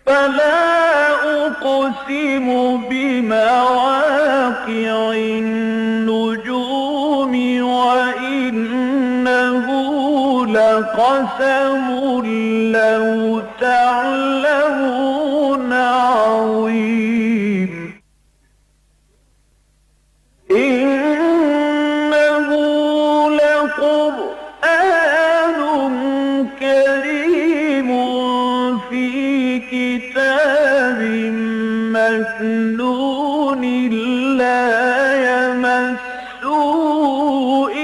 فلا أقسم بمواقع النجوم وإنه لقسم لو تعلمون عظيم إنه لقرآن كريم في كتاب مكنون لا يمسه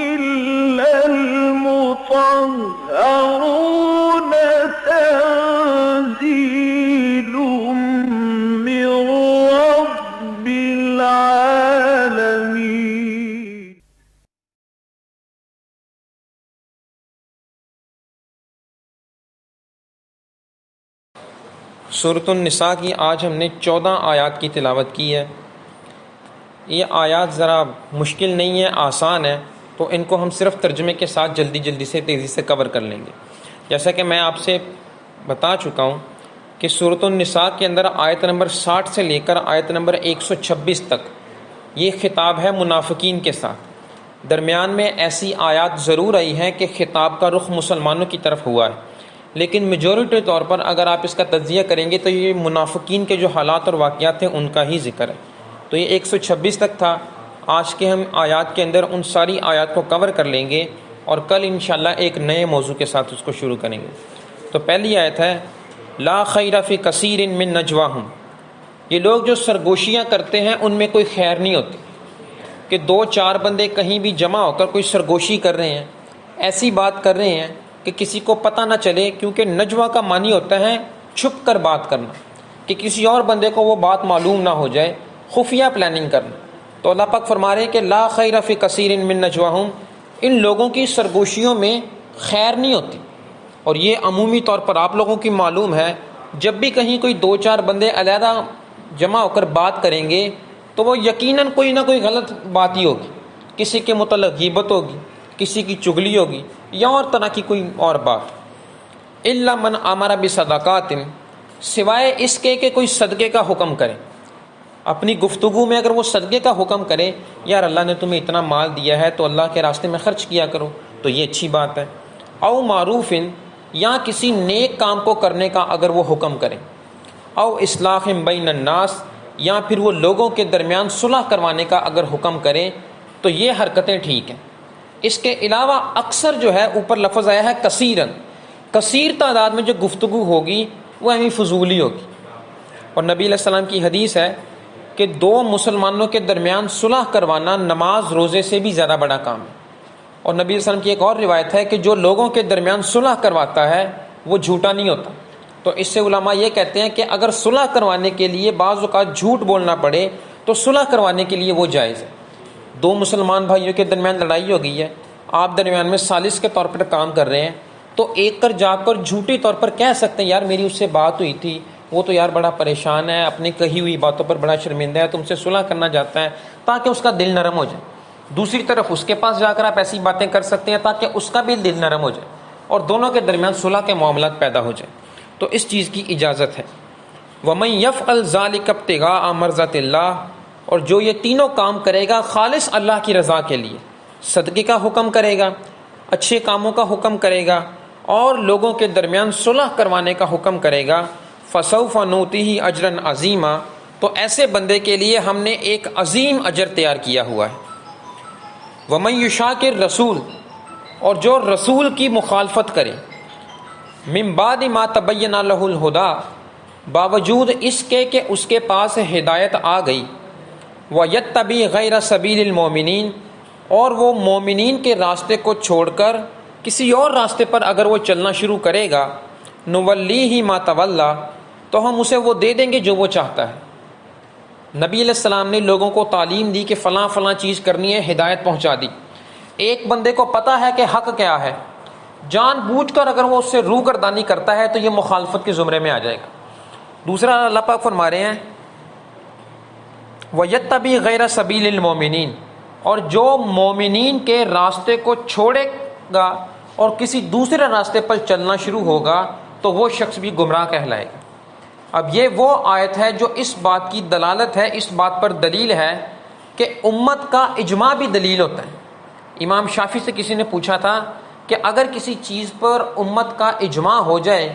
إلا المطهرون تنزيل من رب العالمين. سورۃ النساء کی آج ہم نے 14 آیات کی تلاوت کی ہے۔ یہ آیات ذرا مشکل نہیں ہے، آسان ہے، تو ان کو ہم صرف ترجمے کے ساتھ جلدی سے تیزی سے کور کر لیں گے۔ جیسا کہ میں آپ سے بتا چکا ہوں کہ سورۃ النساء کے اندر آیت نمبر 60 سے لے کر آیت نمبر 126 تک یہ خطاب ہے منافقین کے ساتھ۔ درمیان میں ایسی آیات ضرور آئی ہیں کہ خطاب کا رخ مسلمانوں کی طرف ہوا ہے، لیکن میجورٹی طور پر اگر آپ اس کا تجزیہ کریں گے تو یہ منافقین کے جو حالات اور واقعات ہیں ان کا ہی ذکر ہے۔ تو یہ 126 تک تھا۔ آج کے ہم آیات کے اندر ان ساری آیات کو کور کر لیں گے اور کل انشاءاللہ ایک نئے موضوع کے ساتھ اس کو شروع کریں گے۔ تو پہلی آیت ہے لا خیر فی کثیر من نجواہم۔ یہ لوگ جو سرگوشیاں کرتے ہیں ان میں کوئی خیر نہیں ہوتی، کہ 2-4 بندے کہیں بھی جمع ہو کر کوئی سرگوشی کر رہے ہیں، ایسی بات کر رہے ہیں کہ کسی کو پتہ نہ چلے، کیونکہ نجوہ کا معنی ہوتا ہے چھپ کر بات کرنا، کہ کسی اور بندے کو وہ بات معلوم نہ ہو جائے، خفیہ پلاننگ کرنا۔ تو اللہ پاک فرما رہے ہیں کہ لا خیر فی کثیر من نجواہم، ان لوگوں کی سرگوشیوں میں خیر نہیں ہوتی۔ اور یہ عمومی طور پر آپ لوگوں کی معلوم ہے، جب بھی کہیں کوئی 2-4 بندے علیحدہ جمع ہو کر بات کریں گے تو وہ یقیناً کوئی نہ کوئی غلط بات ہی ہوگی، کسی کے متعلق غیبت ہوگی، کسی کی چغلی ہوگی یا اور طرح کی کوئی اور بات۔ الا من امر بصدقات، سوائے اس کے کہ کوئی صدقے کا حکم کرے۔ اپنی گفتگو میں اگر وہ صدقے کا حکم کرے، یار اللہ نے تمہیں اتنا مال دیا ہے تو اللہ کے راستے میں خرچ کیا کرو، تو یہ اچھی بات ہے۔ او معروف، یا کسی نیک کام کو کرنے کا اگر وہ حکم کرے۔ او اصلاح بین الناس، یا پھر وہ لوگوں کے درمیان صلح کروانے کا اگر حکم کرے، تو یہ حرکتیں ٹھیک ہیں۔ اس کے علاوہ اکثر جو ہے اوپر لفظ آیا ہے کثیرن، کثیر تعداد میں جو گفتگو ہوگی وہ ہمیں فضولی ہوگی۔ اور نبی علیہ السلام کی حدیث ہے کہ 2 مسلمانوں کے درمیان صلح کروانا نماز روزے سے بھی زیادہ بڑا کام ہے۔ اور نبی علیہ السلام کی ایک اور روایت ہے کہ جو لوگوں کے درمیان صلح کرواتا ہے وہ جھوٹا نہیں ہوتا۔ تو اس سے علماء یہ کہتے ہیں کہ اگر صلح کروانے کے لیے بعض اوقات جھوٹ بولنا پڑے تو صلح کروانے کے لیے وہ جائز ہے۔ 2 مسلمان بھائیوں کے درمیان لڑائی ہو گئی ہے، آپ درمیان میں ثالث کے طور پر کام کر رہے ہیں، تو ایک کر جا کر جھوٹی طور پر کہہ سکتے ہیں یار میری اس سے بات ہوئی تھی، وہ تو یار بڑا پریشان ہے، اپنی کہی ہوئی باتوں پر بڑا شرمندہ ہے، تم سے صلح کرنا چاہتا ہے، تاکہ اس کا دل نرم ہو جائے۔ دوسری طرف اس کے پاس جا کر آپ ایسی باتیں کر سکتے ہیں تاکہ اس کا بھی دل نرم ہو جائے اور دونوں کے درمیان صلح کے معاملات پیدا ہو جائیں، تو اس چیز کی اجازت ہے۔ وَمَن يَفْعَلْ ذَلِكَ ابْتِغَاءَ مَرْضَاتِ اللَّهِ، اور جو یہ تینوں کام کرے گا خالص اللہ کی رضا کے لیے، صدقے کا حکم کرے گا، اچھے کاموں کا حکم کرے گا اور لوگوں کے درمیان صلح کروانے کا حکم کرے گا، فَسَوْفَ نُؤْتِهِ أَجْرًا عَظِيمًا، تو ایسے بندے کے لیے ہم نے ایک عظیم اجر تیار کیا ہوا ہے۔ وَمَن يُشَاقِقِ الرَّسُولَ، اور جو رسول کی مخالفت کرے، مِن بَعْدِ مَا تَبَيَّنَ لَهُ الْهُدَى، باوجود اس کے کہ اس کے پاس ہدایت آ گئی، وَيَتَّبِعْ غَيْرَ سَبِيلِ الْمُؤْمِنِينَ، اور وہ مومنین کے راستے کو چھوڑ کر کسی اور راستے پر اگر وہ چلنا شروع کرے گا، نُوَلِّيهِ مَا تَوَلَّى، تو ہم اسے وہ دے دیں گے جو وہ چاہتا ہے۔ نبی علیہ السلام نے لوگوں کو تعلیم دی کہ فلاں فلاں چیز کرنی ہے، ہدایت پہنچا دی۔ ایک بندے کو پتہ ہے کہ حق کیا ہے، جان بوجھ کر اگر وہ اس سے روگردانی کرتا ہے تو یہ مخالفت کے زمرے میں آ جائے گا۔ دوسرا اللہ پاک فرما رہے ہیں وَيَتَّبِعْ غَيْرَ سَبِيلِ الْمُؤْمِنِينَ، اور جو مومنین کے راستے کو چھوڑے گا اور کسی دوسرے راستے پر چلنا شروع ہوگا تو وہ شخص بھی گمراہ کہلائے گا۔ اب یہ وہ آیت ہے جو اس بات کی دلالت ہے، اس بات پر دلیل ہے کہ امت کا اجماع بھی دلیل ہوتا ہے۔ امام شافعی سے کسی نے پوچھا تھا کہ اگر کسی چیز پر امت کا اجماع ہو جائے،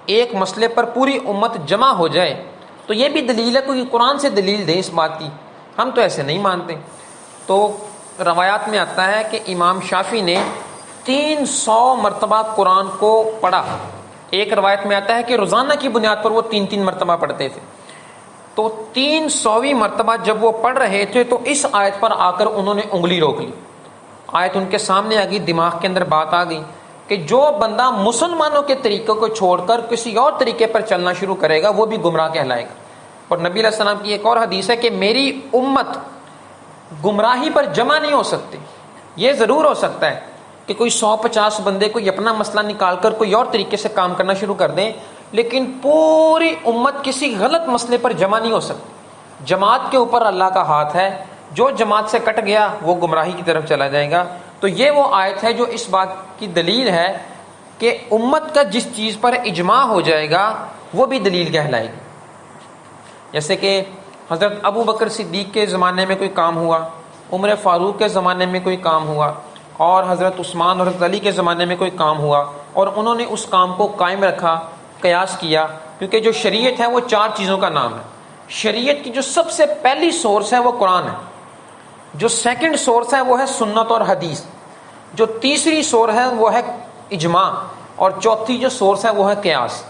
ایک مسئلے پر پوری امت جمع ہو جائے، تو یہ بھی دلیل ہے، کوئی قرآن سے دلیل دے اس بات کی، ہم تو ایسے نہیں مانتے۔ تو روایات میں آتا ہے کہ امام شافعی نے 300 مرتبہ قرآن کو پڑھا۔ ایک روایت میں آتا ہے کہ روزانہ کی بنیاد پر وہ 3 مرتبہ پڑھتے تھے۔ تو 300ویں مرتبہ جب وہ پڑھ رہے تھے تو اس آیت پر آ کر انہوں نے انگلی روک لی۔ آیت ان کے سامنے آ گئی، دماغ کے اندر بات آ گئی کہ جو بندہ مسلمانوں کے طریقوں کو چھوڑ کر کسی اور طریقے پر چلنا شروع کرے گا وہ بھی گمراہ کہلائے گا۔ اور نبی علیہ السلام کی ایک اور حدیث ہے کہ میری امت گمراہی پر جمع نہیں ہو سکتی۔ یہ ضرور ہو سکتا ہے کہ کوئی 150 بندے کوئی اپنا مسئلہ نکال کر کوئی اور طریقے سے کام کرنا شروع کر دیں، لیکن پوری امت کسی غلط مسئلے پر جمع نہیں ہو سکتی۔ جماعت کے اوپر اللہ کا ہاتھ ہے، جو جماعت سے کٹ گیا وہ گمراہی کی طرف چلا جائے گا۔ تو یہ وہ آیت ہے جو اس بات کی دلیل ہے کہ امت کا جس چیز پر اجماع ہو جائے گا وہ بھی دلیل کہلائے گی۔ جیسے کہ حضرت ابو بکر صدیق کے زمانے میں کوئی کام ہوا، عمر فاروق کے زمانے میں کوئی کام ہوا، اور حضرت عثمان اور حضرت علی کے زمانے میں کوئی کام ہوا، اور انہوں نے اس کام کو قائم رکھا، قیاس کیا، کیونکہ جو شریعت ہے وہ 4 چیزوں کا نام ہے۔ شریعت کی جو سب سے پہلی سورس ہے وہ قرآن ہے، جو سیکنڈ سورس ہے وہ ہے سنت اور حدیث، جو تیسری سورس ہے وہ ہے اجماع، اور چوتھی جو سورس ہے وہ ہے قیاس۔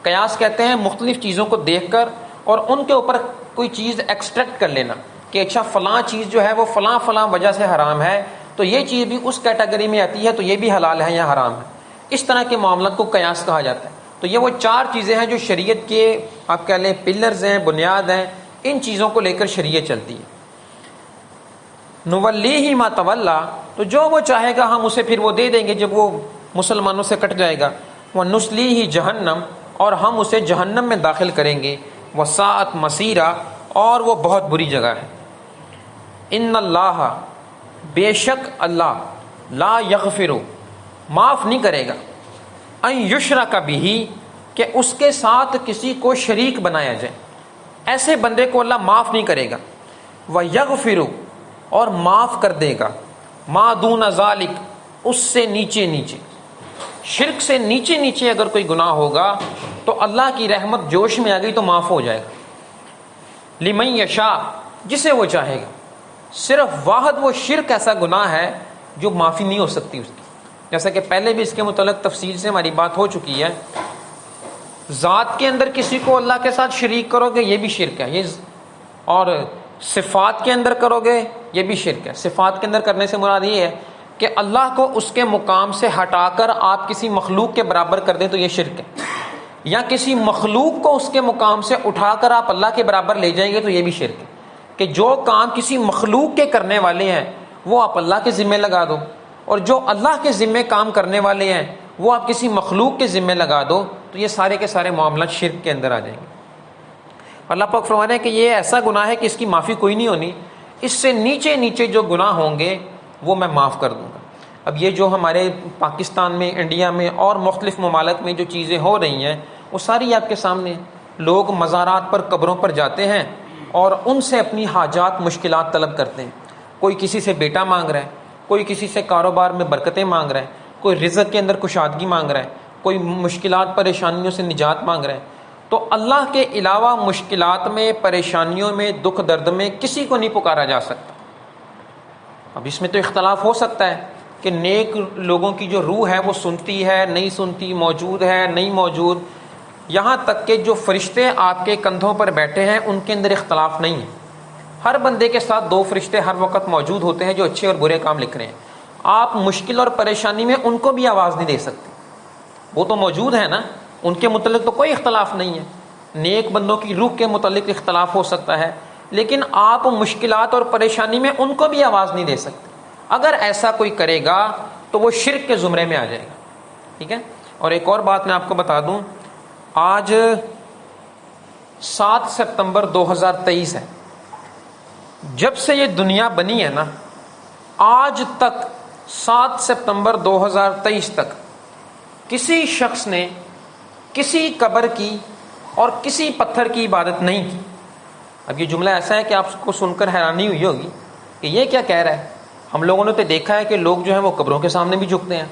قیاس کہتے ہیں مختلف چیزوں کو دیکھ کر اور ان کے اوپر کوئی چیز ایکسٹریکٹ کر لینا کہ اچھا فلاں چیز جو ہے وہ فلاں فلاں وجہ سے حرام ہے، تو یہ چیز بھی اس کیٹیگری میں آتی ہے، تو یہ بھی حلال ہے یا حرام ہے۔ اس طرح کے معاملات کو قیاس کہا جاتا ہے۔ تو یہ وہ 4 چیزیں ہیں جو شریعت کے آپ کہہ لیں پلرز ہیں، بنیاد ہیں، ان چیزوں کو لے کر شریعت چلتی ہے۔ نولیہ ما تولا، تو جو وہ چاہے گا ہم اسے پھر وہ دے دیں گے جب وہ مسلمانوں سے کٹ جائے گا۔ ونصلیہ جہنم، اور ہم اسے جہنم میں داخل کریں گے۔ وساعت مصیرا، اور وہ بہت بری جگہ ہے۔ ان اللہ، بے شک اللہ، لا یغفر، معاف نہیں کرے گا، ان یشرک بہ، کہ اس کے ساتھ کسی کو شریک بنایا جائے، ایسے بندے کو اللہ معاف نہیں کرے گا۔ ویغفر، اور معاف کر دے گا، ما دون ذالک، اس سے نیچے نیچے، شرک سے نیچے نیچے اگر کوئی گناہ ہوگا تو اللہ کی رحمت جوش میں آ گئی تو معاف ہو جائے گا۔ لمن یشاء، جسے وہ چاہے گا۔ صرف واحد وہ شرک ایسا گناہ ہے جو معافی نہیں ہو سکتی اس کی، جیسا کہ پہلے بھی اس کے متعلق تفصیل سے ہماری بات ہو چکی ہے۔ ذات کے اندر کسی کو اللہ کے ساتھ شریک کرو گے یہ بھی شرک ہے، اور صفات کے اندر کرو گے یہ بھی شرک ہے۔ صفات کے اندر کرنے سے مراد یہ ہے کہ اللہ کو اس کے مقام سے ہٹا کر آپ کسی مخلوق کے برابر کر دیں تو یہ شرک ہے، یا کسی مخلوق کو اس کے مقام سے اٹھا کر آپ اللہ کے برابر لے جائیں گے تو یہ بھی شرک ہے، کہ جو کام کسی مخلوق کے کرنے والے ہیں وہ آپ اللہ کے ذمہ لگا دو، اور جو اللہ کے ذمہ کام کرنے والے ہیں وہ آپ کسی مخلوق کے ذمہ لگا دو، تو یہ سارے کے سارے معاملات شرک کے اندر آ جائیں گے۔ اللہ پاک فرما رہے ہیں کہ یہ ایسا گناہ ہے کہ اس کی معافی کوئی نہیں ہونی، اس سے نیچے نیچے جو گناہ ہوں گے وہ میں معاف کر دوں گا۔ اب یہ جو ہمارے پاکستان میں، انڈیا میں اور مختلف ممالک میں جو چیزیں ہو رہی ہیں وہ ساری آپ کے سامنے ہیں۔ لوگ مزارات پر، قبروں پر جاتے ہیں اور ان سے اپنی حاجات، مشکلات طلب کرتے ہیں۔ کوئی کسی سے بیٹا مانگ رہا ہے، کوئی کسی سے کاروبار میں برکتیں مانگ رہا ہے، کوئی رزق کے اندر کشادگی مانگ رہا ہے، کوئی مشکلات پریشانیوں سے نجات مانگ رہا ہے۔ تو اللہ کے علاوہ مشکلات میں، پریشانیوں میں، دکھ درد میں کسی کو نہیں پکارا جا سکتا۔ اب اس میں تو اختلاف ہو سکتا ہے کہ نیک لوگوں کی جو روح ہے وہ سنتی ہے، نہیں سنتی، موجود ہے، نہیں موجود، یہاں تک کہ جو فرشتے آپ کے کندھوں پر بیٹھے ہیں ان کے اندر اختلاف نہیں ہے۔ ہر بندے کے ساتھ 2 فرشتے ہر وقت موجود ہوتے ہیں جو اچھے اور برے کام لکھ رہے ہیں۔ آپ مشکل اور پریشانی میں ان کو بھی آواز نہیں دے سکتے، وہ تو موجود ہے نا، ان کے متعلق تو کوئی اختلاف نہیں ہے۔ نیک بندوں کی روح کے متعلق اختلاف ہو سکتا ہے، لیکن آپ مشکلات اور پریشانی میں ان کو بھی آواز نہیں دے سکتے۔ اگر ایسا کوئی کرے گا تو وہ شرک کے زمرے میں آ جائے گا، ٹھیک ہے۔ اور ایک اور بات میں آپ کو بتا دوں، آج 7 ستمبر 2023 ہے۔ جب سے یہ دنیا بنی ہے نا، آج تک 7 ستمبر 2023 تک کسی شخص نے کسی قبر کی اور کسی پتھر کی عبادت نہیں کی۔ اب یہ جملہ ایسا ہے کہ آپ کو سن کر حیرانی ہوئی ہوگی کہ یہ کیا کہہ رہا ہے۔ ہم لوگوں نے تو دیکھا ہے کہ لوگ جو ہیں وہ قبروں کے سامنے بھی جھکتے ہیں،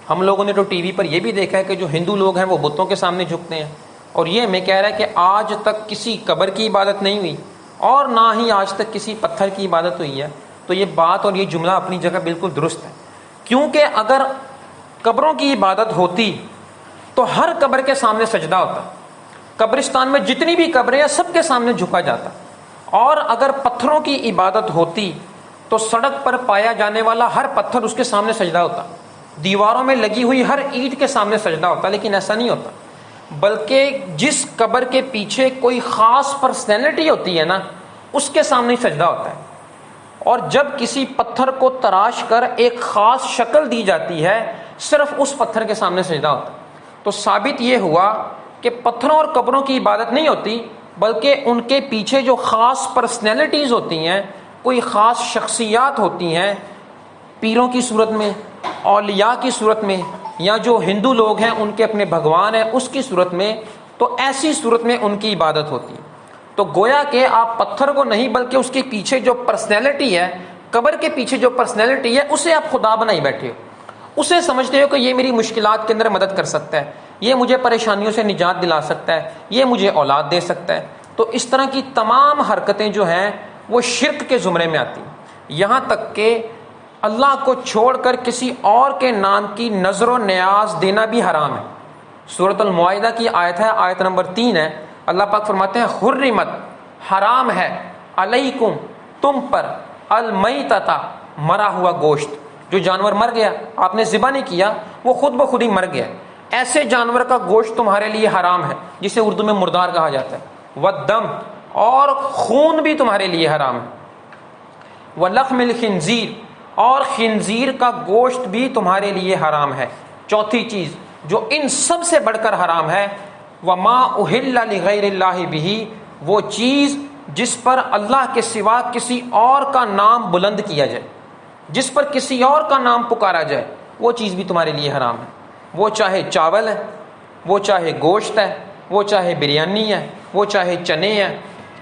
ہم لوگوں نے تو ٹی وی پر یہ بھی دیکھا ہے کہ جو ہندو لوگ ہیں وہ بتوں کے سامنے جھکتے ہیں، اور یہ ہمیں کہہ رہا ہے کہ آج تک کسی قبر کی عبادت نہیں ہوئی اور نہ ہی آج تک کسی پتھر کی عبادت ہوئی ہے۔ تو یہ بات اور یہ جملہ اپنی جگہ بالکل درست ہے، کیونکہ اگر قبروں کی عبادت ہوتی تو ہر قبر کے سامنے سجدہ ہوتا، قبرستان میں جتنی بھی قبریں ہیں سب کے سامنے جھکا جاتا، اور اگر پتھروں کی عبادت ہوتی تو سڑک پر پایا جانے والا ہر پتھر اس کے سامنے سجدہ ہوتا، دیواروں میں لگی ہوئی ہر اینٹ کے سامنے سجدہ ہوتا، لیکن ایسا نہیں ہوتا، بلکہ جس قبر کے پیچھے کوئی خاص پرسنالٹی ہوتی ہے نا اس کے سامنے ہی سجدہ ہوتا ہے۔ اور جب کسی پتھر کو تراش کر ایک خاص شکل دی جاتی ہے صرف اس پتھر کے سامنے سجدہ ہوتا ہے۔ تو ثابت یہ ہوا کہ پتھروں اور قبروں کی عبادت نہیں ہوتی، بلکہ ان کے پیچھے جو خاص پرسنالٹیز ہوتی ہیں، کوئی خاص شخصیات ہوتی ہیں، پیروں کی صورت میں، اولیاء کی صورت میں، یا جو ہندو لوگ ہیں ان کے اپنے بھگوان ہیں اس کی صورت میں، تو ایسی صورت میں ان کی عبادت ہوتی ہے۔ تو گویا کہ آپ پتھر کو نہیں بلکہ اس کے پیچھے جو پرسنالٹی ہے، قبر کے پیچھے جو پرسنالٹی ہے اسے آپ خدا بنائی بیٹھے ہو، اسے سمجھتے ہو کہ یہ میری مشکلات کے اندر مدد کر سکتا ہے، یہ مجھے پریشانیوں سے نجات دلا سکتا ہے، یہ مجھے اولاد دے سکتا ہے۔ تو اس طرح کی تمام حرکتیں جو ہیں وہ شرک کے زمرے میں آتی ہیں، یہاں تک کہ اللہ کو چھوڑ کر کسی اور کے نام کی نظر و نیاز دینا بھی حرام ہے۔ سورۃ المائدہ کی آیت ہے، آیت نمبر 3 ہے، اللہ پاک فرماتے ہیں حرمت، حرام ہے، علیکم، تم پر، المیتۃ، مرا ہوا گوشت، جو جانور مر گیا آپ نے ذبح نہیں کیا وہ خود بخود ہی مر گیا، ایسے جانور کا گوشت تمہارے لیے حرام ہے جسے اردو میں مردار کہا جاتا ہے، والدم، اور خون بھی تمہارے لیے حرام ہے، ولحم الخنزیر، اور خنزیر کا گوشت بھی تمہارے لیے حرام ہے۔ چوتھی چیز جو ان سب سے بڑھ کر حرام ہے، وما اہل لغیر اللہ بہ، وہ چیز جس پر اللہ کے سوا کسی اور کا نام بلند کیا جائے، جس پر کسی اور کا نام پکارا جائے، وہ چیز بھی تمہارے لیے حرام ہے، وہ چاہے چاول ہے، وہ چاہے گوشت ہے، وہ چاہے بریانی ہے، وہ چاہے چنے ہے،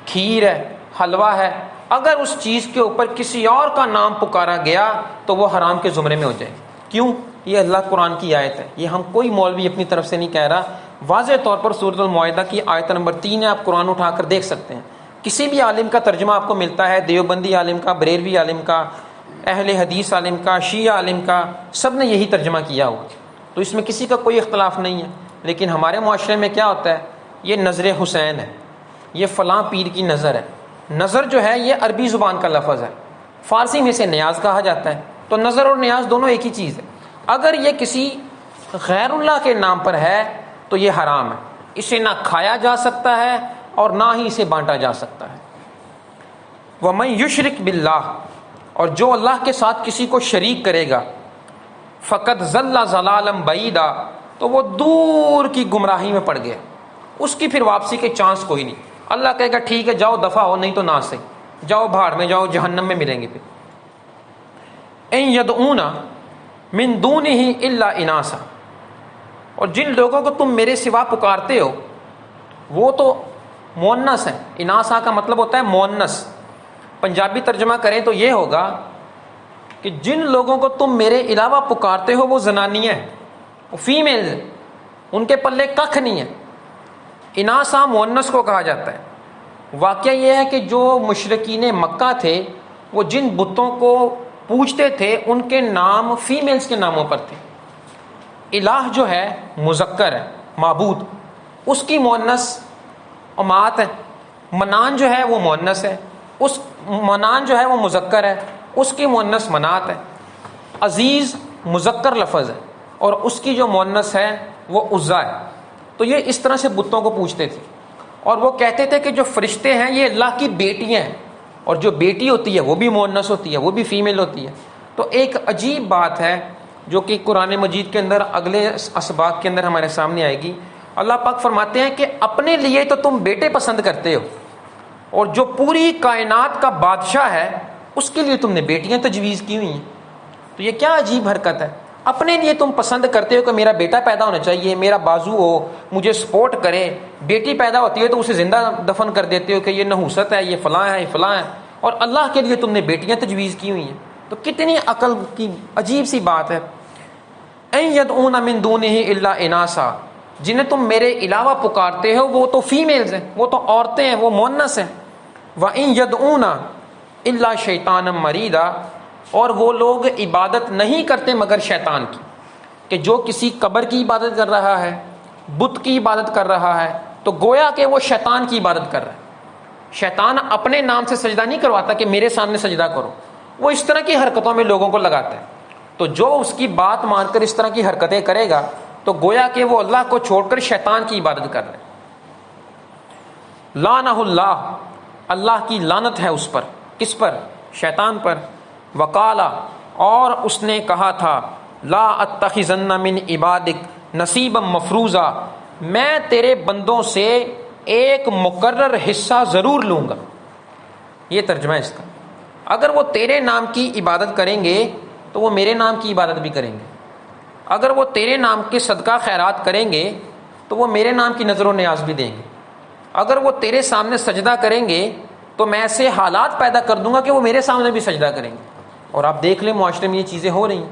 کھیر ہے، حلوہ ہے، اگر اس چیز کے اوپر کسی اور کا نام پکارا گیا تو وہ حرام کے زمرے میں ہو جائے۔ کیوں؟ یہ اللہ قرآن کی آیت ہے، یہ ہم کوئی مولوی اپنی طرف سے نہیں کہہ رہا، واضح طور پر سورۃ المائدہ کی آیت نمبر 3 ہے، آپ قرآن اٹھا کر دیکھ سکتے ہیں، کسی بھی عالم کا ترجمہ آپ کو ملتا ہے، دیوبندی عالم کا، بریلوی عالم کا، اہل حدیث عالم کا، شیعہ عالم کا، سب نے یہی ترجمہ کیا ہوا، تو اس میں کسی کا کوئی اختلاف نہیں ہے۔ لیکن ہمارے معاشرے میں کیا ہوتا ہے، یہ نظر حسین ہے، یہ فلاں پیر کی نظر ہے۔ نظر جو ہے یہ عربی زبان کا لفظ ہے، فارسی میں سے نیاز کہا جاتا ہے، تو نظر اور نیاز دونوں ایک ہی چیز ہے۔ اگر یہ کسی غیر اللہ کے نام پر ہے تو یہ حرام ہے، اسے نہ کھایا جا سکتا ہے اور نہ ہی اسے بانٹا جا سکتا ہے۔ وَمَن یشرک باللہ، اور جو اللہ کے ساتھ کسی کو شریک کرے گا، فقد ضل ضلالا بعیدا، تو وہ دور کی گمراہی میں پڑ گیا، اس کی پھر واپسی کے چانس کوئی نہیں۔ اللہ کہے گا ٹھیک ہے جاؤ دفع ہو، نہیں تو نہ صحیح، جاؤ بھاڑ میں، جاؤ جہنم میں ملیں گے۔ پھر ان یدعون من دونہ الا اناسا، اور جن لوگوں کو تم میرے سوا پکارتے ہو وہ تو مؤنث ہیں، اناسا کا مطلب ہوتا ہے مؤنث، پنجابی ترجمہ کریں تو یہ ہوگا کہ جن لوگوں کو تم میرے علاوہ پکارتے ہو وہ زنانیاں ہیں، وہ فیمیل، ان کے پلے ککھ نہیں ہے۔ اناسا مؤنث کو کہا جاتا ہے۔ واقعہ یہ ہے کہ جو مشرکین مکہ تھے وہ جن بتوں کو پوجتے تھے ان کے نام فیمیلز کے ناموں پر تھے۔ الہ جو ہے مذکر ہے، معبود، اس کی مؤنث امات ہے۔ منان جو ہے وہ مؤنث ہے، اس منان جو ہے وہ مذکر ہے، اس کی مؤنث منات ہے۔ عزیز مذکر لفظ ہے اور اس کی جو مؤنث ہے وہ عزا ہے۔ تو یہ اس طرح سے بتوں کو پوجتے تھے، اور وہ کہتے تھے کہ جو فرشتے ہیں یہ اللہ کی بیٹیاں ہیں، اور جو بیٹی ہوتی ہے وہ بھی مؤنث ہوتی ہے، وہ بھی فیمیل ہوتی ہے۔ تو ایک عجیب بات ہے جو کہ قرآن مجید کے اندر اگلے اسباق کے اندر ہمارے سامنے آئے گی۔ اللہ پاک فرماتے ہیں کہ اپنے لیے تو تم بیٹے پسند کرتے ہو، اور جو پوری کائنات کا بادشاہ ہے اس کے لیے تم نے بیٹیاں تجویز کی ہوئی ہیں۔ تو یہ کیا عجیب حرکت ہے، اپنے لیے تم پسند کرتے ہو کہ میرا بیٹا پیدا ہونا چاہیے، میرا بازو ہو، مجھے سپورٹ کرے، بیٹی پیدا ہوتی ہے تو اسے زندہ دفن کر دیتے ہو کہ یہ نحوست ہے، یہ فلاں ہے، یہ فلاں ہے، اور اللہ کے لیے تم نے بیٹیاں تجویز کی ہوئی ہیں۔ تو کتنی عقل کی عجیب سی بات ہے۔ ان یدعون من دونہ الا اناسا، جنہیں تم میرے علاوہ پکارتے ہو وہ تو فیمیلز ہیں، وہ تو عورتیں ہیں، وہ مؤنث ہیں۔ وَإِن يَدْعُونَ إِلَّا شَيْطَانًا مَرِيدًا، اور وہ لوگ عبادت نہیں کرتے مگر شیطان کی، کہ جو کسی قبر کی عبادت کر رہا ہے، بت کی عبادت کر رہا ہے، تو گویا کہ وہ شیطان کی عبادت کر رہا ہے۔ شیطان اپنے نام سے سجدہ نہیں کرواتا کہ میرے سامنے سجدہ کرو، وہ اس طرح کی حرکتوں میں لوگوں کو لگاتا ہے۔ تو جو اس کی بات مان کر اس طرح کی حرکتیں کرے گا تو گویا کہ وہ اللہ کو چھوڑ کر شیطان کی عبادت کر رہے ہیں۔ لعنہ اللہ، اللہ کی لعنت ہے اس پر، کس پر؟ شیطان پر۔ وقالا، اور اس نے کہا تھا، لا اتخذن من عبادک نصیبا مفروضا، میں تیرے بندوں سے ایک مقرر حصہ ضرور لوں گا۔ یہ ترجمہ ہے اس کا، اگر وہ تیرے نام کی عبادت کریں گے تو وہ میرے نام کی عبادت بھی کریں گے، اگر وہ تیرے نام کے صدقہ خیرات کریں گے تو وہ میرے نام کی نظر و نیاز بھی دیں گے، اگر وہ تیرے سامنے سجدہ کریں گے تو میں ایسے حالات پیدا کر دوں گا کہ وہ میرے سامنے بھی سجدہ کریں گے۔ اور آپ دیکھ لیں معاشرے میں یہ چیزیں ہو رہی ہیں،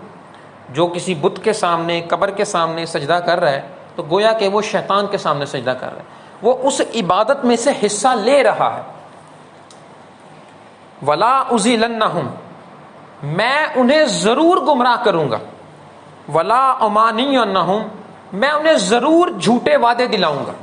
جو کسی بت کے سامنے، قبر کے سامنے سجدہ کر رہا ہے تو گویا کہ وہ شیطان کے سامنے سجدہ کر رہا ہے، وہ اس عبادت میں سے حصہ لے رہا ہے۔ ولا ازیلنہم، میں انہیں ضرور گمراہ کروں گا۔ ولا امانینہم، میں انہیں ضرور جھوٹے وعدے دلاؤں گا،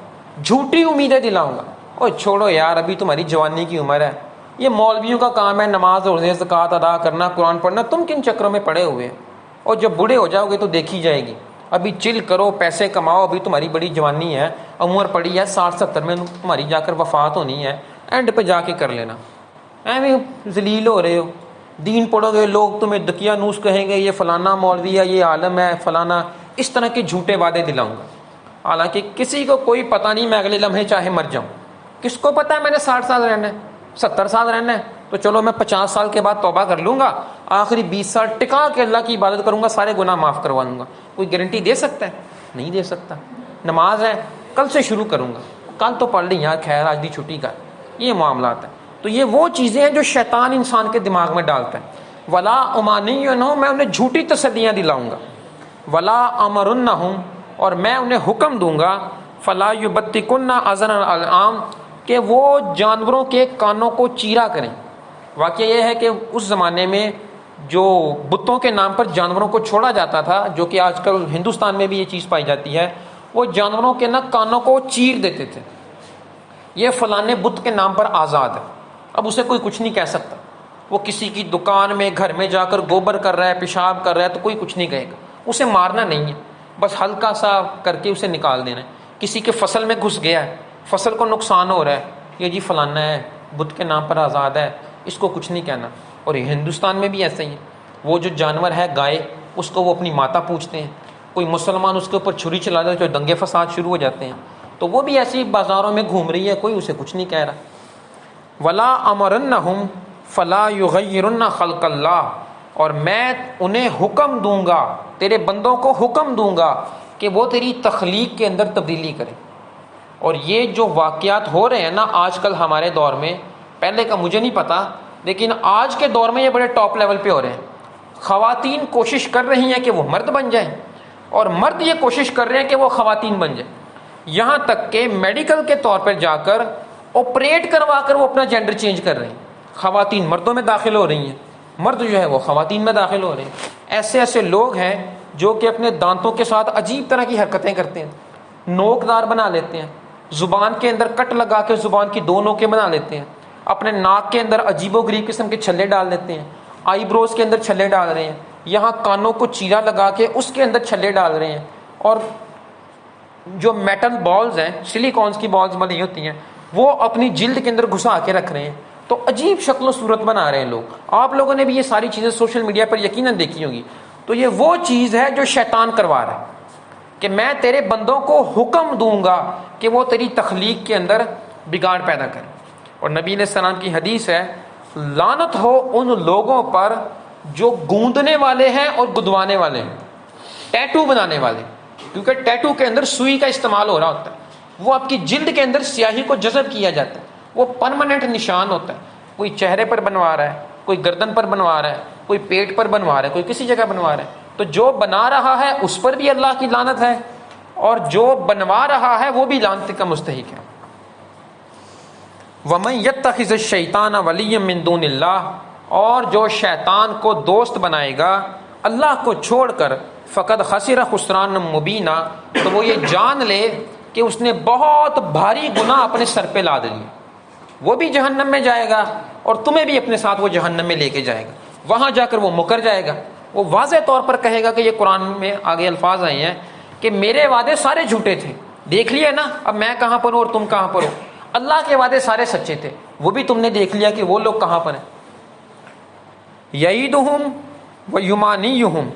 جھوٹی امیدیں دلاؤں گا۔ اور چھوڑو یار، ابھی تمہاری جوانی کی عمر ہے، یہ مولویوں کا کام ہے نماز اور زکوٰۃ ادا کرنا، قرآن پڑھنا، تم کن چکروں میں پڑے ہوئے ہیں؟ اور جب بوڑھے ہو جاؤ گے تو دیکھی جائے گی۔ ابھی چل کرو، پیسے کماؤ، ابھی تمہاری بڑی جوانی ہے، عمر پڑی ہے 60-70 میں تمہاری جا کر وفات ہونی ہے، اینڈ پہ جا کے کر لینا۔ ایویں ذلیل ہو رہے ہو، دین پڑھو گے لوگ تمہیں دکیا نوس کہیں گے، یہ فلانا مولوی ہے، یہ عالم ہے، فلانا، اس طرح کے جھوٹے وعدے دلاؤں گا۔ حالانکہ کسی کو کوئی پتہ نہیں میں اگلے لمحے چاہے مر جاؤں، کس کو پتہ ہے میں نے 60 سال رہنا ہے، 70 سال رہنا ہے، تو چلو میں 50 سال کے بعد توبہ کر لوں گا، آخری 20 سال ٹکا کے اللہ کی عبادت کروں گا، سارے گناہ معاف کروا لوں گا۔ کوئی گارنٹی دے سکتا ہے؟ نہیں دے سکتا۔ نماز ہے، کل سے شروع کروں گا، کل تو پڑھ لی یار، خیر آج دی چھٹی کا، یہ معاملات ہیں۔ تو یہ وہ چیزیں ہیں جو شیطان انسان کے دماغ میں ڈالتا ہے۔ ولا امانینہم، میں انہیں جھوٹی تسلیاں دلاؤں گا۔ ولا امرنہم، اور میں انہیں حکم دوں گا، فلا یبتکن اذن الانعام، کہ وہ جانوروں کے کانوں کو چیرا کریں۔ واقعہ یہ ہے کہ اس زمانے میں جو بتوں کے نام پر جانوروں کو چھوڑا جاتا تھا، جو کہ آج کل ہندوستان میں بھی یہ چیز پائی جاتی ہے، وہ جانوروں کے کانوں کو چیر دیتے تھے، یہ فلانے بت کے نام پر آزاد ہے۔ اب اسے کوئی کچھ نہیں کہہ سکتا، وہ کسی کی دکان میں، گھر میں جا کر گوبر کر رہا ہے، پیشاب کر رہا ہے تو کوئی کچھ نہیں کہے گا، اسے مارنا نہیں ہے، بس ہلکا سا کر کے اسے نکال دینا ہے۔ کسی کے فصل میں گھس گیا ہے، فصل کو نقصان ہو رہا ہے، یہ جی فلانا ہے، بت کے نام پر آزاد ہے، اس کو کچھ نہیں کہنا۔ اور یہ ہندوستان میں بھی ایسا ہی ہے، وہ جو جانور ہے گائے، اس کو وہ اپنی ماتا پوجتے ہیں، کوئی مسلمان اس کے اوپر چھری چلا دے تو دنگے فساد شروع ہو جاتے ہیں، تو وہ بھی ایسی بازاروں میں گھوم رہی ہے، کوئی اسے کچھ نہیں کہہ رہا۔ ولا امرنہم فلا یغیرن خلق اللہ، اور میں انہیں حکم دوں گا، تیرے بندوں کو حکم دوں گا کہ وہ تیری تخلیق کے اندر تبدیلی کریں۔ اور یہ جو واقعات ہو رہے ہیں نا آج کل ہمارے دور میں، پہلے کا مجھے نہیں پتا، لیکن آج کے دور میں یہ بڑے ٹاپ لیول پہ ہو رہے ہیں۔ خواتین کوشش کر رہی ہیں کہ وہ مرد بن جائیں، اور مرد یہ کوشش کر رہے ہیں کہ وہ خواتین بن جائیں، یہاں تک کہ میڈیکل کے طور پر جا کر آپریٹ کروا کر وہ اپنا جینڈر چینج کر رہے ہیں۔ خواتین مردوں میں داخل ہو رہی ہیں، مرد جو ہے وہ خواتین میں داخل ہو رہے ہیں۔ ایسے ایسے لوگ ہیں جو کہ اپنے دانتوں کے ساتھ عجیب طرح کی حرکتیں کرتے ہیں، نوکدار بنا لیتے ہیں، زبان کے اندر کٹ لگا کے زبان کی 2 نوکیں بنا لیتے ہیں، اپنے ناک کے اندر عجیب و غریب قسم کے چھلے ڈال دیتے ہیں، آئی بروز کے اندر چھلے ڈال رہے ہیں، یہاں کانوں کو چیرا لگا کے اس کے اندر چھلے ڈال رہے ہیں، اور جو میٹل بالز ہیں، سلیکونز کی بالز بنی ہوتی ہیں، وہ اپنی جلد کے اندر گھسا کے رکھ رہے ہیں۔ تو عجیب شکل و صورت بنا رہے ہیں لوگ۔ آپ لوگوں نے بھی یہ ساری چیزیں سوشل میڈیا پر یقیناً دیکھی ہوگی۔ تو یہ وہ چیز ہے جو شیطان کروا رہا ہے کہ میں تیرے بندوں کو حکم دوں گا کہ وہ تیری تخلیق کے اندر بگاڑ پیدا کریں۔ اور نبی علیہ السلام کی حدیث ہے، لعنت ہو ان لوگوں پر جو گوندنے والے ہیں اور گدوانے والے ہیں۔ ٹیٹو بنانے والے، کیونکہ ٹیٹو کے اندر سوئی کا استعمال ہو رہا ہوتا ہے، وہ آپ کی جلد کے اندر سیاہی کو جذب کیا جاتا ہے، وہ پرماننٹ نشان ہوتا ہے، کوئی چہرے پر بنوا رہا ہے، کوئی گردن پر بنوا رہا ہے، کوئی پیٹ پر بنوا رہا ہے، کوئی کسی جگہ بنوا رہا ہے، تو جو بنا رہا ہے اس پر بھی اللہ کی لعنت ہے، اور جو بنوا رہا ہے وہ بھی لعنت کا مستحق ہے۔ وَمَن يَتَّخِذِ الشَّيْطَانَ وَلِيًّا مِّن دُونِ اللَّهِ، اور جو شیطان کو دوست بنائے گا اللہ کو چھوڑ کر، فَقَدْ خَسِرَ خُسْرَانًا مُبِينًا، تو وہ یہ جان لے کہ اس نے بہت بھاری گناہ اپنے سر پہ لاد لیے، وہ بھی جہنم میں جائے گا اور تمہیں بھی اپنے ساتھ وہ جہنم میں لے کے جائے گا، وہاں جا کر وہ مکر جائے گا، وہ واضح طور پر کہے گا کہ یہ قرآن میں آگے الفاظ آئے ہیں کہ میرے وعدے سارے جھوٹے تھے، دیکھ لیے نا اب میں کہاں پر ہوں اور تم کہاں پر ہو، اللہ کے وعدے سارے سچے تھے، وہ بھی تم نے دیکھ لیا کہ وہ لوگ کہاں پر ہیں۔ یعیدہم ویمانیہم،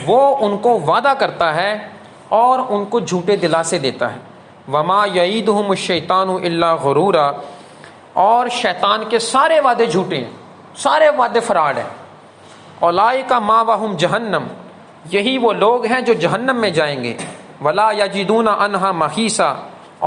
وہ ان کو وعدہ کرتا ہے اور ان کو جھوٹے دلاسے دیتا ہے۔ وما یعیدہم الشیطان الا غرورا، اور شیطان کے سارے وعدے جھوٹے ہیں، سارے وعدے فراڈ ہیں۔ اولئک مأواہم جہنم، یہی وہ لوگ ہیں جو جہنم میں جائیں گے۔ ولا یجدون عنہا محیصا،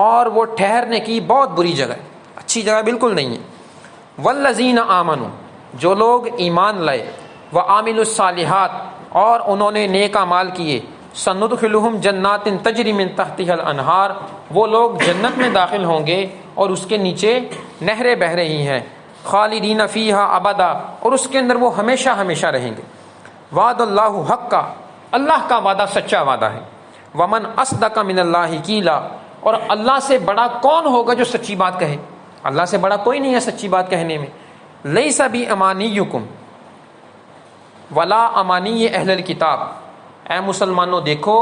اور وہ ٹھہرنے کی بہت بری جگہ ہے، اچھی جگہ بالکل نہیں ہے۔ والذین آمنوا، جو لوگ ایمان لائے، وعاملوا الصالحات، اور انہوں نے نیک اعمال کیے، سندخلہم جنات تجری من تحتها الانہار، وہ لوگ جنت میں داخل ہوں گے اور اس کے نیچے نہریں بہہ رہی ہیں، خالدین فیہا ابدا، اور اس کے اندر وہ ہمیشہ ہمیشہ رہیں گے۔ وعد اللہ حقا، اللہ کا وعدہ سچا وعدہ ہے۔ ومن اصدق من اللہ قیلا، اور اللہ سے بڑا کون ہوگا جو سچی بات کہے، اللہ سے بڑا کوئی نہیں ہے سچی بات کہنے میں۔ لیس بامانیکم ولا امانی اہل الکتاب، اے مسلمانوں دیکھو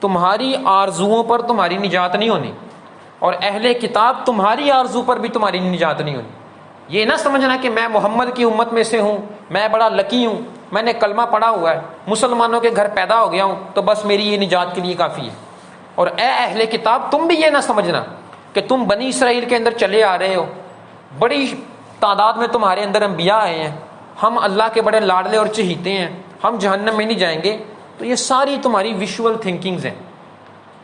تمہاری آرزوؤں پر تمہاری نجات نہیں ہونی، اور اہل کتاب تمہاری آرزو پر بھی تمہاری نجات نہیں ہونی۔ یہ نہ سمجھنا کہ میں محمد کی امت میں سے ہوں، میں بڑا لکی ہوں، میں نے کلمہ پڑھا ہوا ہے، مسلمانوں کے گھر پیدا ہو گیا ہوں تو بس میری یہ نجات کے لیے کافی ہے۔ اور اے اہل کتاب تم بھی یہ نہ سمجھنا کہ تم بنی اسرائیل کے اندر چلے آ رہے ہو، بڑی تعداد میں تمہارے اندر انبیاء آئے ہیں، ہم اللہ کے بڑے لاڈلے اور چہیتے ہیں، ہم جہنم میں نہیں جائیں گے، تو یہ ساری تمہاری ویژول تھنکنگز ہیں۔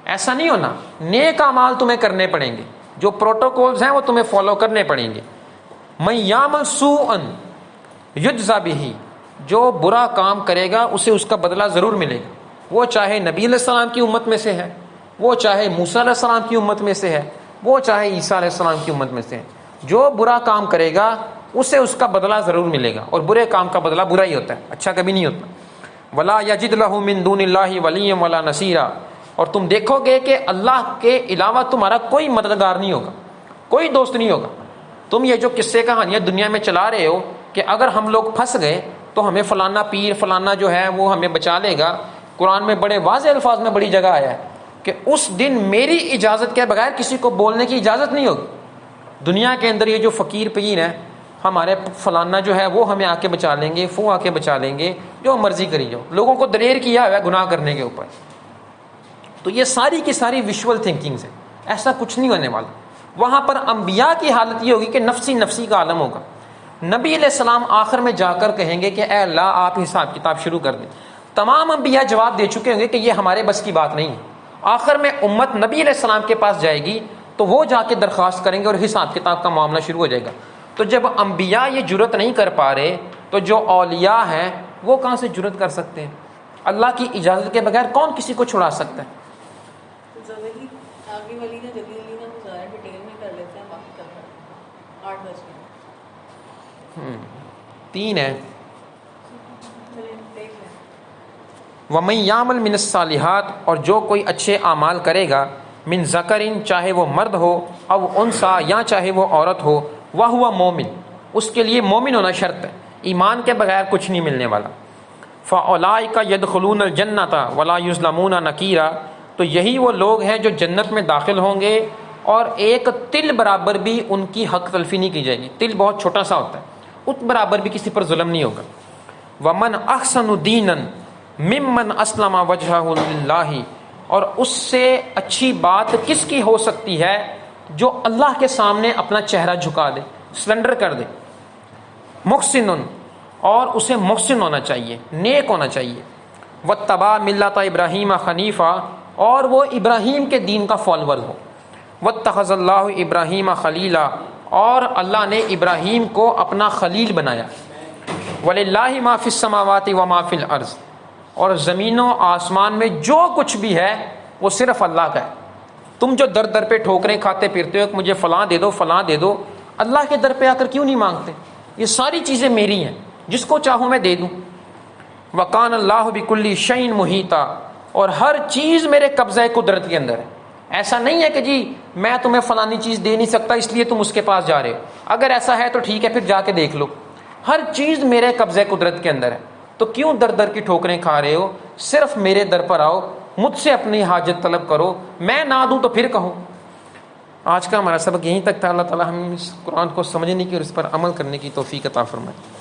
ایسا نہیں ہونا، نیک اعمال تمہیں کرنے پڑیں گے، جو پروٹوکولز ہیں وہ تمہیں فالو کرنے پڑیں گے۔ من یعمل سوءا یجزا بہ، جو برا کام کرے گا اسے اس کا بدلہ ضرور ملے گا، وہ چاہے نبی علیہ السلام کی امت میں سے ہے، وہ چاہے موسیٰ علیہ السلام کی امت میں سے ہے، وہ چاہے عیسیٰ علیہ السلام کی امت میں سے ہے، جو برا کام کرے گا اسے اس کا بدلہ ضرور ملے گا، اور برے کام کا بدلہ برا ہی ہوتا ہے، اچھا کبھی نہیں ہوتا۔ ولا یجد لہ من دون اللہ ولیا ولا نصیرا، اور تم دیکھو گے کہ اللہ کے علاوہ تمہارا کوئی مددگار نہیں ہوگا، کوئی دوست نہیں ہوگا۔ تم یہ جو قصے کہانیاں دنیا میں چلا رہے ہو کہ اگر ہم لوگ پھنس گئے تو ہمیں فلانا پیر فلانا جو ہے وہ ہمیں بچا لے گا، قرآن میں بڑے واضح الفاظ میں بڑی جگہ آیا ہے کہ اس دن میری اجازت کے بغیر کسی کو بولنے کی اجازت نہیں ہوگی۔ دنیا کے اندر یہ جو فقیر پیر ہیں، ہمارے فلانا جو ہے وہ ہمیں آ کے بچا لیں گے، فو آ کے بچا لیں گے، جو مرضی کری جاؤ، لوگوں کو دلیر کیا ہوا ہے گناہ کرنے کے اوپر۔ تو یہ ساری کی ساری ویژول تھنکنگز ہیں، ایسا کچھ نہیں ہونے والا۔ وہاں پر انبیاء کی حالت یہ ہوگی کہ نفسی نفسی کا عالم ہوگا۔ نبی علیہ السلام آخر میں جا کر کہیں گے کہ اے اللہ آپ حساب کتاب شروع کر دیں۔ تمام انبیاء جواب دے چکے ہوں گے کہ یہ ہمارے بس کی بات نہیں ہے۔ آخر میں امت نبی علیہ السلام کے پاس جائے گی تو وہ جا کے درخواست کریں گے اور حساب کتاب کا معاملہ شروع ہو جائے گا۔ تو جب انبیاء یہ جرت نہیں کر پا رہے تو جو اولیاء ہیں وہ کہاں سے جرت کر سکتے ہیں؟ اللہ کی اجازت کے بغیر کون کسی کو چھڑا سکتا ہے؟ تین ہے۔ وَمَن يَعْمَلْ مِنَ الصَّالِحَاتِ، اور جو کوئی اچھے اعمال کرے گا، من ذکرین، چاہے وہ مرد ہو، او انثیٰ، یا چاہے وہ عورت ہو، وَهُوَ مُؤْمِنٌ، اس کے لیے مومن ہونا شرط ہے، ایمان کے بغیر کچھ نہیں ملنے والا۔ فَأُولَٰئِکَ يَدْخُلُونَ الْجَنَّةَ وَلَا يُظْلَمُونَ نَقِیرًا، تو یہی وہ لوگ ہیں جو جنت میں داخل ہوں گے اور ایک تل برابر بھی ان کی حق تلفی نہیں کی جائے گی۔ تل بہت چھوٹا سا ہوتا ہے، اس برابر بھی کسی پر ظلم نہیں ہوگا۔ وَمَنْ أَحْسَنُ دِینًا مِمَّنْ أَسْلَمَ وَجْهَهُ لِلَّهِ، اور اس سے اچھی بات کس کی ہو سکتی ہے جو اللہ کے سامنے اپنا چہرہ جھکا دے، سلنڈر کر دے۔ محسن، اور اسے محسن ہونا چاہیے، نیک ہونا چاہیے۔ واتبع ملت ابراہیم حنیفہ، اور وہ ابراہیم کے دین کا فالوور ہو، واتخذ اللہ ابراہیم خلیلا، اور اللہ نے ابراہیم کو اپنا خلیل بنایا، وَلِلَّهِ مَا فِي السَّمَاوَاتِ وَمَا فِي الْأَرْضِ، اور زمین و آسمان میں جو کچھ بھی ہے وہ صرف اللہ کا ہے۔ تم جو در در پہ ٹھوکریں کھاتے پھرتے ہو کہ مجھے فلاں دے دو فلاں دے دو، اللہ کے در پہ آ کر کیوں نہیں مانگتے؟ یہ ساری چیزیں میری ہیں، جس کو چاہوں میں دے دوں۔ وَقَانَ اللَّهُ بِكُلِّ شَيْءٍ مُحِيطًا، اور ہر چیز میرے قبضہ قدرت کے اندر ہے۔ ایسا نہیں ہے کہ جی میں تمہیں فلانی چیز دے نہیں سکتا اس لیے تم اس کے پاس جا رہے ہو، اگر ایسا ہے تو ٹھیک ہے پھر جا کے دیکھ لو، ہر چیز میرے قبضہ قدرت کے اندر ہے، تو کیوں در در کی ٹھوکریں کھا رہے ہو؟ صرف میرے در پر آؤ، مجھ سے اپنی حاجت طلب کرو، میں نہ دوں تو پھر کہو۔ آج کا ہمارا سبق یہیں تک تھا۔ اللہ تعالی ہم اس قرآن کو سمجھنے کی اور اس پر عمل کرنے کی توفیق عطا فرمائے۔